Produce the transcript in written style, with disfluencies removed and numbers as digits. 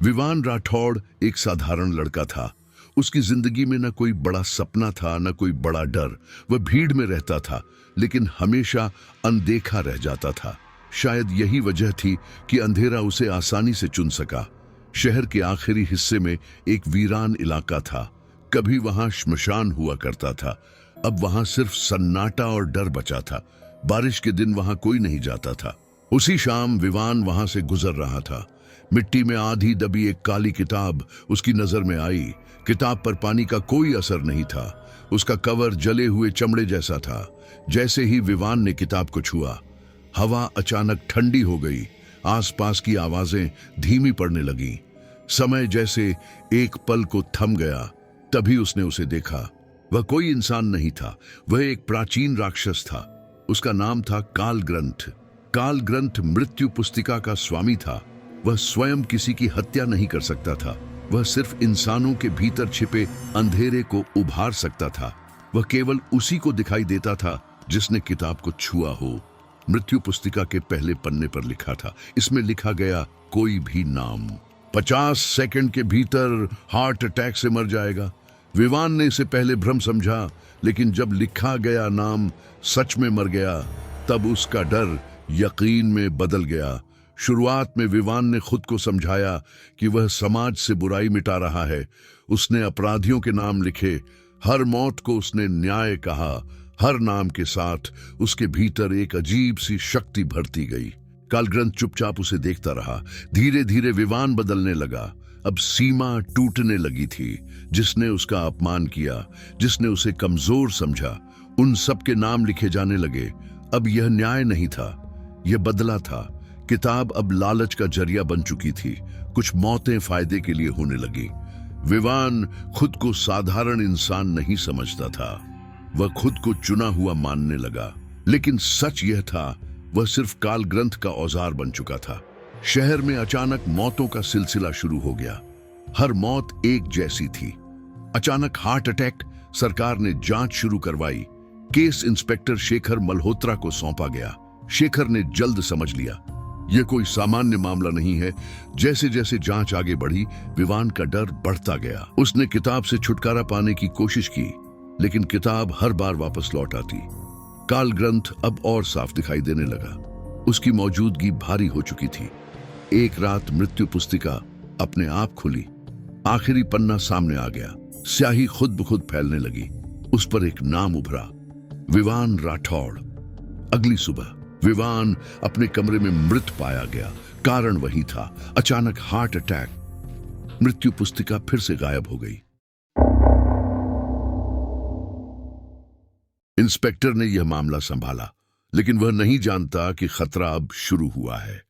विवान राठौड़ एक साधारण लड़का था। उसकी जिंदगी में न कोई बड़ा सपना था, न कोई बड़ा डर। वह भीड़ में रहता था, लेकिन हमेशा अनदेखा रह जाता था। शायद यही वजह थी कि अंधेरा उसे आसानी से चुन सका। शहर के आखिरी हिस्से में एक वीरान इलाका था। कभी वहां श्मशान हुआ करता था, अब वहां सिर्फ सन्नाटा और डर बचा था। बारिश के दिन वहां कोई नहीं जाता था। उसी शाम विवान वहां से गुजर रहा था। मिट्टी में आधी दबी एक काली किताब उसकी नजर में आई। किताब पर पानी का कोई असर नहीं था। उसका कवर जले हुए चमड़े जैसा था। जैसे ही विवान ने किताब को छुआ, हवा अचानक ठंडी हो गई। आसपास की आवाजें धीमी पड़ने लगीं। समय जैसे एक पल को थम गया। तभी उसने उसे देखा। वह कोई इंसान नहीं था, वह एक प्राचीन राक्षस था। उसका नाम था काल ग्रंथ। काल ग्रंथ मृत्यु पुस्तिका का स्वामी था। वह स्वयं किसी की हत्या नहीं कर सकता था। वह सिर्फ इंसानों के भीतर छिपे अंधेरे को उभार सकता था। वह केवल उसी को दिखाई देता था जिसने किताब को छुआ हो। मृत्यु पुस्तिका के पहले पन्ने पर लिखा था। इसमें लिखा गया, कोई भी नाम 50 सेकंड के भीतर हार्ट अटैक से मर जाएगा। विवान ने इसे पहले भ्रम समझा, लेकिन जब लिखा गया नाम सच में मर गया, तब उसका डर यकीन में बदल गया। शुरुआत में विवान ने खुद को समझाया कि वह समाज से बुराई मिटा रहा है। उसने अपराधियों के नाम लिखे, हर मौत को उसने न्याय कहा। हर नाम के साथ उसके भीतर एक अजीब सी शक्ति भरती गई। कालग्रंथ चुपचाप उसे देखता रहा। धीरे धीरे विवान बदलने लगा। अब सीमा टूटने लगी थी। जिसने उसका अपमान किया, जिसने उसे कमजोर समझा, उन सब के नाम लिखे जाने लगे। अब यह न्याय नहीं था, यह बदला था। किताब अब लालच का जरिया बन चुकी थी। कुछ मौतें फायदे के लिए होने लगी। विवान खुद को साधारण इंसान नहीं समझता था। वह खुद को चुना हुआ मानने लगा। लेकिन सच यह था, वह सिर्फ काल ग्रंथ का औजार बन चुका था। शहर में अचानक मौतों का सिलसिला शुरू हो गया। हर मौत एक जैसी थी। अचानक हार्ट अटैक। सरकार ने जांच शुरू करवाई। केस इंस्पेक्टर शेखर मल्होत्रा को सौंपा गया। शेखर ने जल्द समझ लिया, यह कोई सामान्य मामला नहीं है। जैसे जैसे जांच आगे बढ़ी, विवान का डर बढ़ता गया। उसने किताब से छुटकारा पाने की कोशिश की, लेकिन किताब हर बार वापस लौट आती। काल ग्रंथ अब और साफ दिखाई देने लगा। उसकी मौजूदगी भारी हो चुकी थी। एक रात मृत्यु पुस्तिका अपने आप खुली। आखिरी पन्ना सामने आ गया। स्याही खुद ब खुद फैलने लगी। उस पर एक नाम उभरा, विवान राठौड़। अगली सुबह विवान अपने कमरे में मृत पाया गया। कारण वही था, अचानक हार्ट अटैक। मृत्यु पुस्तिका फिर से गायब हो गई। इंस्पेक्टर ने यह मामला संभाला, लेकिन वह नहीं जानता कि खतरा अब शुरू हुआ है।